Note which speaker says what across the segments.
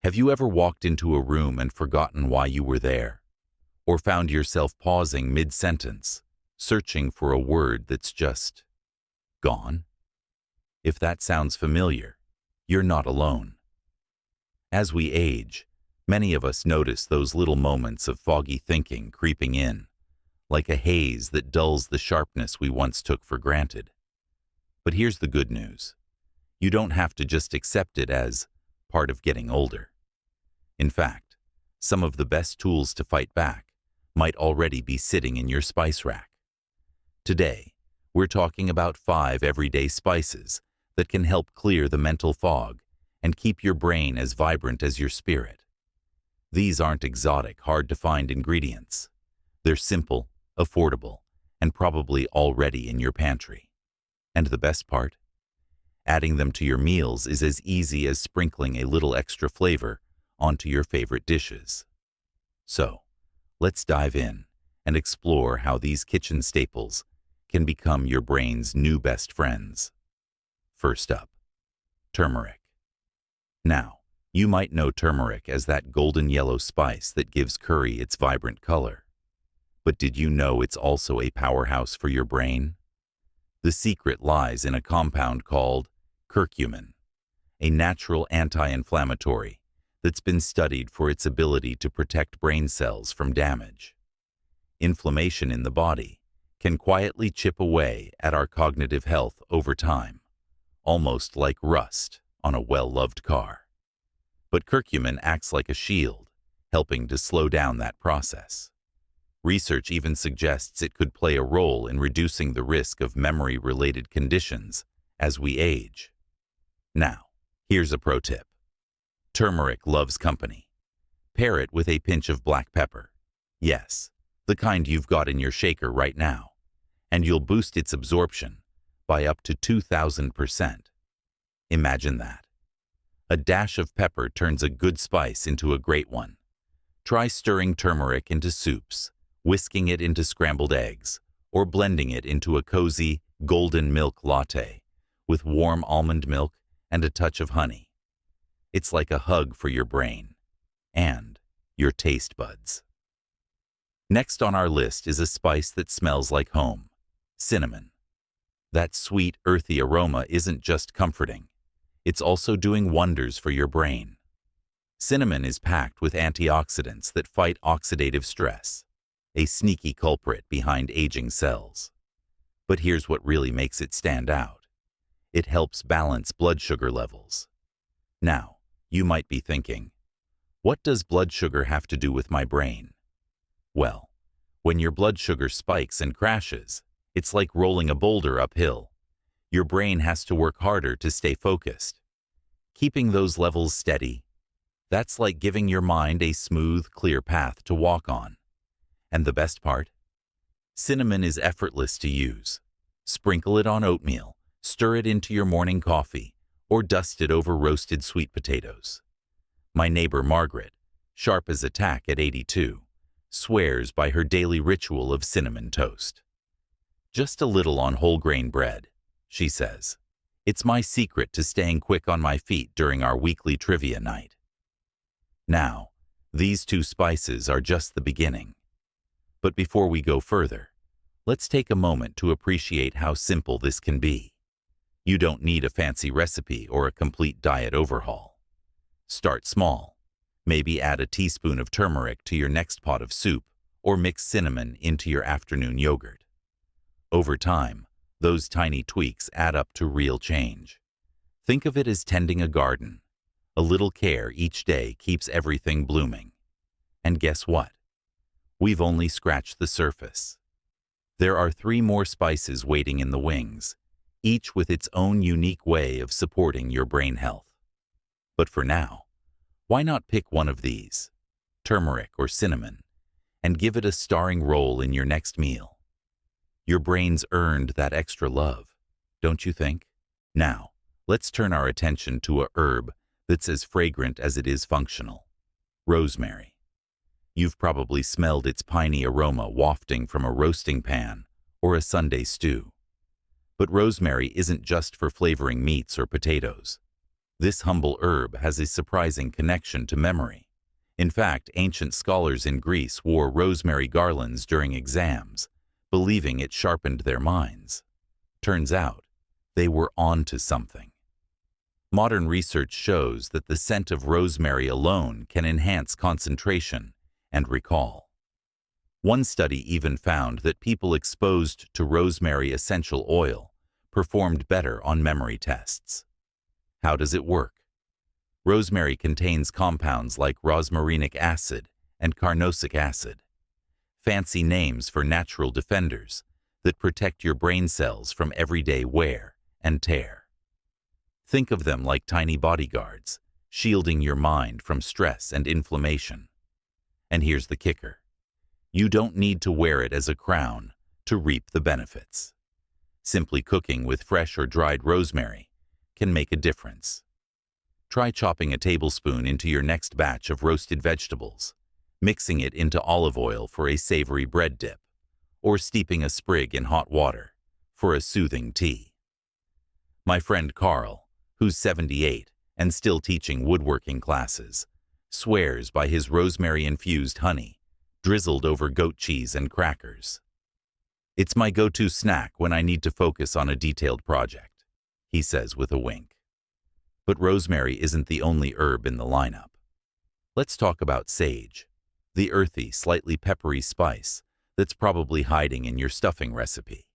Speaker 1: Have you ever walked into a room and forgotten why you were there? Or found yourself pausing mid-sentence, searching for a word that's just gone? If that sounds familiar, you're not alone. As we age, many of us notice those little moments of foggy thinking creeping in, like a haze that dulls the sharpness we once took for granted. But here's the good news. You don't have to just accept it as part of getting older. In fact, some of the best tools to fight back might already be sitting in your spice rack. Today, we're talking about 5 everyday spices that can help clear the mental fog and keep your brain as vibrant as your spirit. These aren't exotic, hard-to-find ingredients. They're simple, affordable, and probably already in your pantry. And the best part? Adding them to your meals is as easy as sprinkling a little extra flavor onto your favorite dishes. So, let's dive in and explore how these kitchen staples can become your brain's new best friends. First up, turmeric. Now, you might know turmeric as that golden yellow spice that gives curry its vibrant color. But did you know it's also a powerhouse for your brain? The secret lies in a compound called curcumin, a natural anti-inflammatory that's been studied for its ability to protect brain cells from damage. Inflammation in the body can quietly chip away at our cognitive health over time, almost like rust on a well-loved car. But curcumin acts like a shield, helping to slow down that process. Research even suggests it could play a role in reducing the risk of memory-related conditions as we age. Now, here's a pro tip. Turmeric loves company. Pair it with a pinch of black pepper. Yes, the kind you've got in your shaker right now, and you'll boost its absorption by up to 2,000%. Imagine that. A dash of pepper turns a good spice into a great one. Try stirring turmeric into soups, whisking it into scrambled eggs, or blending it into a cozy golden milk latte with warm almond milk and a touch of honey. It's like a hug for your brain and your taste buds. Next on our list is a spice that smells like home, cinnamon. That sweet, earthy aroma isn't just comforting. It's also doing wonders for your brain. Cinnamon is packed with antioxidants that fight oxidative stress, a sneaky culprit behind aging cells. But here's what really makes it stand out. It helps balance blood sugar levels. Now, you might be thinking, what does blood sugar have to do with my brain? Well, when your blood sugar spikes and crashes, it's like rolling a boulder uphill. Your brain has to work harder to stay focused. Keeping those levels steady, that's like giving your mind a smooth, clear path to walk on. And the best part? Cinnamon is effortless to use. Sprinkle it on oatmeal, stir it into your morning coffee, or dust it over roasted sweet potatoes. My neighbor Margaret, sharp as a tack at 82, swears by her daily ritual of cinnamon toast. Just a little on whole grain bread, she says. It's my secret to staying quick on my feet during our weekly trivia night. Now, these 2 spices are just the beginning. But before we go further, let's take a moment to appreciate how simple this can be. You don't need a fancy recipe or a complete diet overhaul. Start small. Maybe add a teaspoon of turmeric to your next pot of soup, or mix cinnamon into your afternoon yogurt. Over time, those tiny tweaks add up to real change. Think of it as tending a garden. A little care each day keeps everything blooming. And guess what? We've only scratched the surface. There are 3 more spices waiting in the wings, each with its own unique way of supporting your brain health. But for now, why not pick one of these, turmeric or cinnamon, and give it a starring role in your next meal? Your brain's earned that extra love, don't you think? Now, let's turn our attention to a herb that's as fragrant as it is functional, rosemary. You've probably smelled its piney aroma wafting from a roasting pan or a Sunday stew. But rosemary isn't just for flavoring meats or potatoes. This humble herb has a surprising connection to memory. In fact, ancient scholars in Greece wore rosemary garlands during exams, believing it sharpened their minds. Turns out, they were onto something. Modern research shows that the scent of rosemary alone can enhance concentration and recall. One study even found that people exposed to rosemary essential oil performed better on memory tests. How does it work? Rosemary contains compounds like rosmarinic acid and carnosic acid, fancy names for natural defenders that protect your brain cells from everyday wear and tear. Think of them like tiny bodyguards, shielding your mind from stress and inflammation. And here's the kicker. You don't need to wear it as a crown to reap the benefits. Simply cooking with fresh or dried rosemary can make a difference. Try chopping a tablespoon into your next batch of roasted vegetables, mixing it into olive oil for a savory bread dip, or steeping a sprig in hot water for a soothing tea. My friend Carl, who's 78 and still teaching woodworking classes, swears by his rosemary-infused honey, drizzled over goat cheese and crackers. It's my go-to snack when I need to focus on a detailed project, he says with a wink. But rosemary isn't the only herb in the lineup. Let's talk about sage, the earthy, slightly peppery spice that's probably hiding in your stuffing recipe.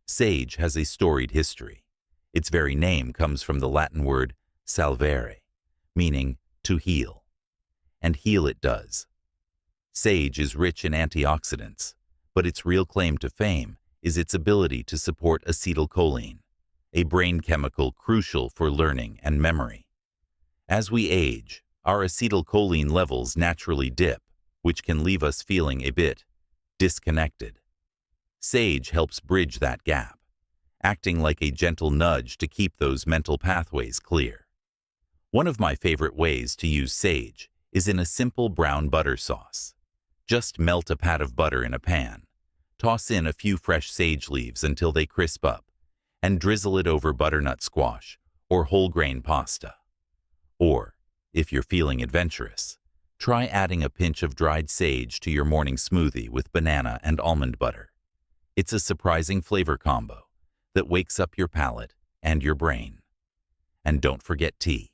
Speaker 1: Sage has a storied history. Its very name comes from the Latin word salvare, meaning to heal. And heal it does. Sage is rich in antioxidants, but its real claim to fame is its ability to support acetylcholine, a brain chemical crucial for learning and memory. As we age, our acetylcholine levels naturally dip, which can leave us feeling a bit disconnected. Sage helps bridge that gap, acting like a gentle nudge to keep those mental pathways clear. One of my favorite ways to use sage is in a simple brown butter sauce. Just melt a pat of butter in a pan, toss in a few fresh sage leaves until they crisp up, and drizzle it over butternut squash or whole grain pasta. Or, if you're feeling adventurous, try adding a pinch of dried sage to your morning smoothie with banana and almond butter. It's a surprising flavor combo that wakes up your palate and your brain. And don't forget tea.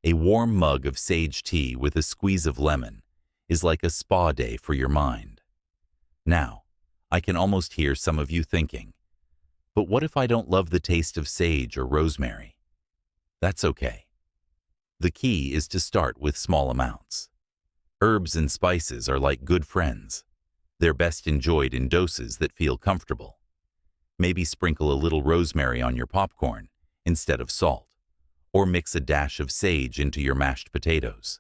Speaker 1: A warm mug of sage tea with a squeeze of lemon is like a spa day for your mind. Now, I can almost hear some of you thinking, but what if I don't love the taste of sage or rosemary? That's okay. The key is to start with small amounts. Herbs and spices are like good friends. They're best enjoyed in doses that feel comfortable. Maybe sprinkle a little rosemary on your popcorn instead of salt, or mix a dash of sage into your mashed potatoes.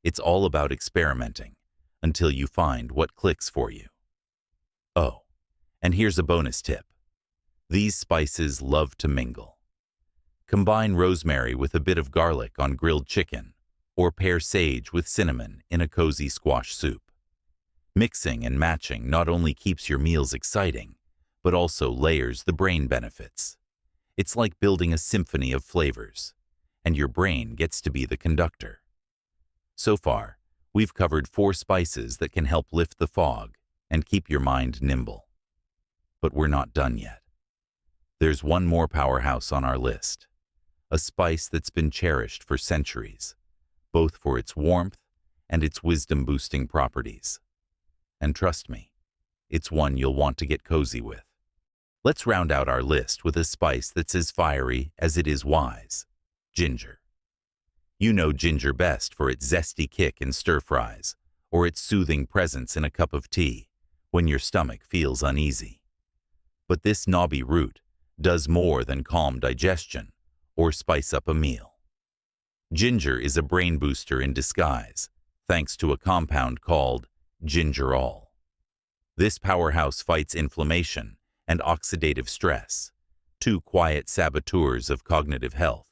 Speaker 1: It's all about experimenting until you find what clicks for you. Oh, and here's a bonus tip. These spices love to mingle. Combine rosemary with a bit of garlic on grilled chicken, or pair sage with cinnamon in a cozy squash soup. Mixing and matching not only keeps your meals exciting, but also layers the brain benefits. It's like building a symphony of flavors, and your brain gets to be the conductor. So far, we've covered 4 spices that can help lift the fog and keep your mind nimble. But we're not done yet. There's one more powerhouse on our list, a spice that's been cherished for centuries, both for its warmth and its wisdom-boosting properties. And trust me, it's one you'll want to get cozy with. Let's round out our list with a spice that's as fiery as it is wise: ginger. You know ginger best for its zesty kick in stir-fries, or its soothing presence in a cup of tea when your stomach feels uneasy. But this knobby root does more than calm digestion or spice up a meal. Ginger is a brain booster in disguise, thanks to a compound called gingerol. This powerhouse fights inflammation and oxidative stress, 2 quiet saboteurs of cognitive health,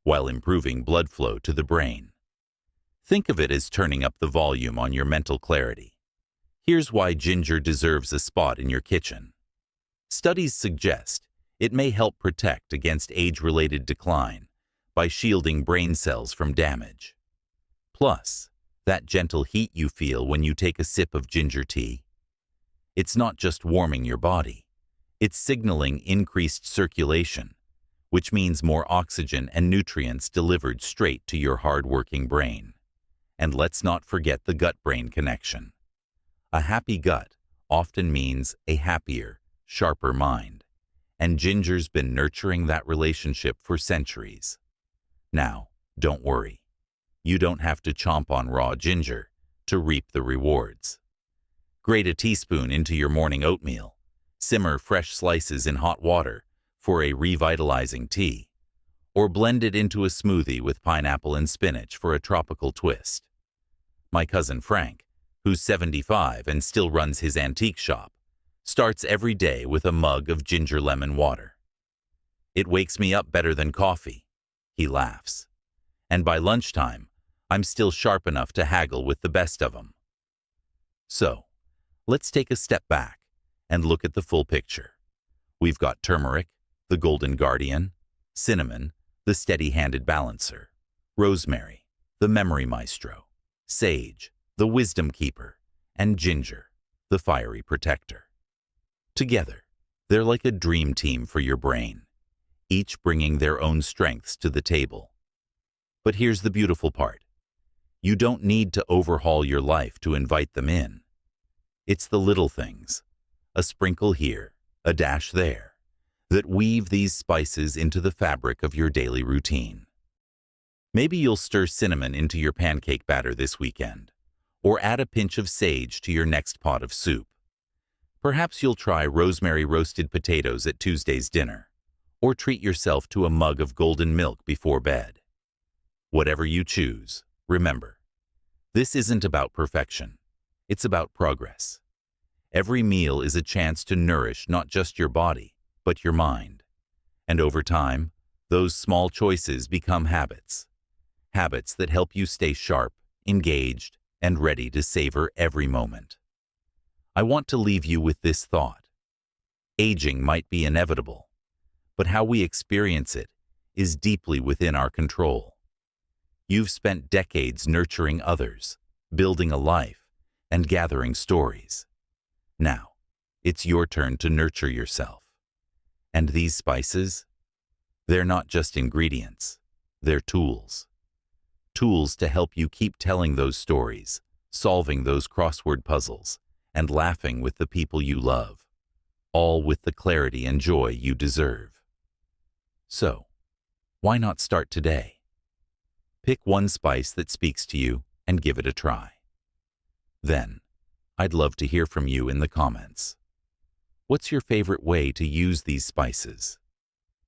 Speaker 1: while improving blood flow to the brain. Think of it as turning up the volume on your mental clarity. Here's why ginger deserves a spot in your kitchen. Studies suggest it may help protect against age-related decline by shielding brain cells from damage. Plus, that gentle heat you feel when you take a sip of ginger tea. It's not just warming your body, it's signaling increased circulation, which means more oxygen and nutrients delivered straight to your hard-working brain. And let's not forget the gut-brain connection. A happy gut often means a happier, sharper mind, and ginger's been nurturing that relationship for centuries. Now, don't worry. You don't have to chomp on raw ginger to reap the rewards. Grate a teaspoon into your morning oatmeal. Simmer fresh slices in hot water for a revitalizing tea, or blend it into a smoothie with pineapple and spinach for a tropical twist. My cousin Frank, who's 75 and still runs his antique shop, starts every day with a mug of ginger lemon water. "It wakes me up better than coffee," he laughs. "And by lunchtime, I'm still sharp enough to haggle with the best of them." So, let's take a step back and look at the full picture. We've got turmeric, the golden guardian; cinnamon, the steady-handed balancer; rosemary, the memory maestro; sage, the wisdom keeper; and ginger, the fiery protector. Together, they're like a dream team for your brain, each bringing their own strengths to the table. But here's the beautiful part. You don't need to overhaul your life to invite them in. It's the little things, a sprinkle here, a dash there, that weave these spices into the fabric of your daily routine. Maybe you'll stir cinnamon into your pancake batter this weekend, or add a pinch of sage to your next pot of soup. Perhaps you'll try rosemary roasted potatoes at Tuesday's dinner, or treat yourself to a mug of golden milk before bed. Whatever you choose, remember, this isn't about perfection. It's about progress. Every meal is a chance to nourish not just your body, but your mind. And over time, those small choices become habits. Habits that help you stay sharp, engaged, and ready to savor every moment. I want to leave you with this thought. Aging might be inevitable, but how we experience it is deeply within our control. You've spent decades nurturing others, building a life, and gathering stories. Now, it's your turn to nurture yourself. And these spices? They're not just ingredients, they're tools. Tools to help you keep telling those stories, solving those crossword puzzles, and laughing with the people you love, all with the clarity and joy you deserve. So, why not start today? Pick one spice that speaks to you and give it a try. Then, I'd love to hear from you in the comments. What's your favorite way to use these spices?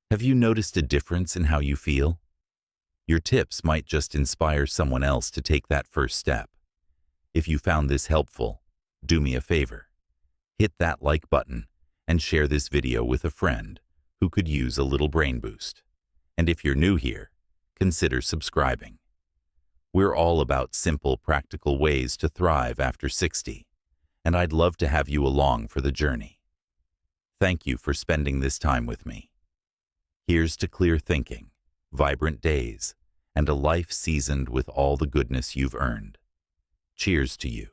Speaker 1: Have you noticed a difference in how you feel? Your tips might just inspire someone else to take that first step. If you found this helpful, do me a favor. Hit that like button and share this video with a friend who could use a little brain boost. And if you're new here, consider subscribing. We're all about simple, practical ways to thrive after 60, and I'd love to have you along for the journey. Thank you for spending this time with me. Here's to clear thinking, vibrant days, and a life seasoned with all the goodness you've earned. Cheers to you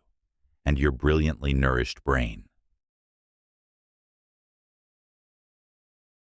Speaker 1: and your brilliantly nourished brain.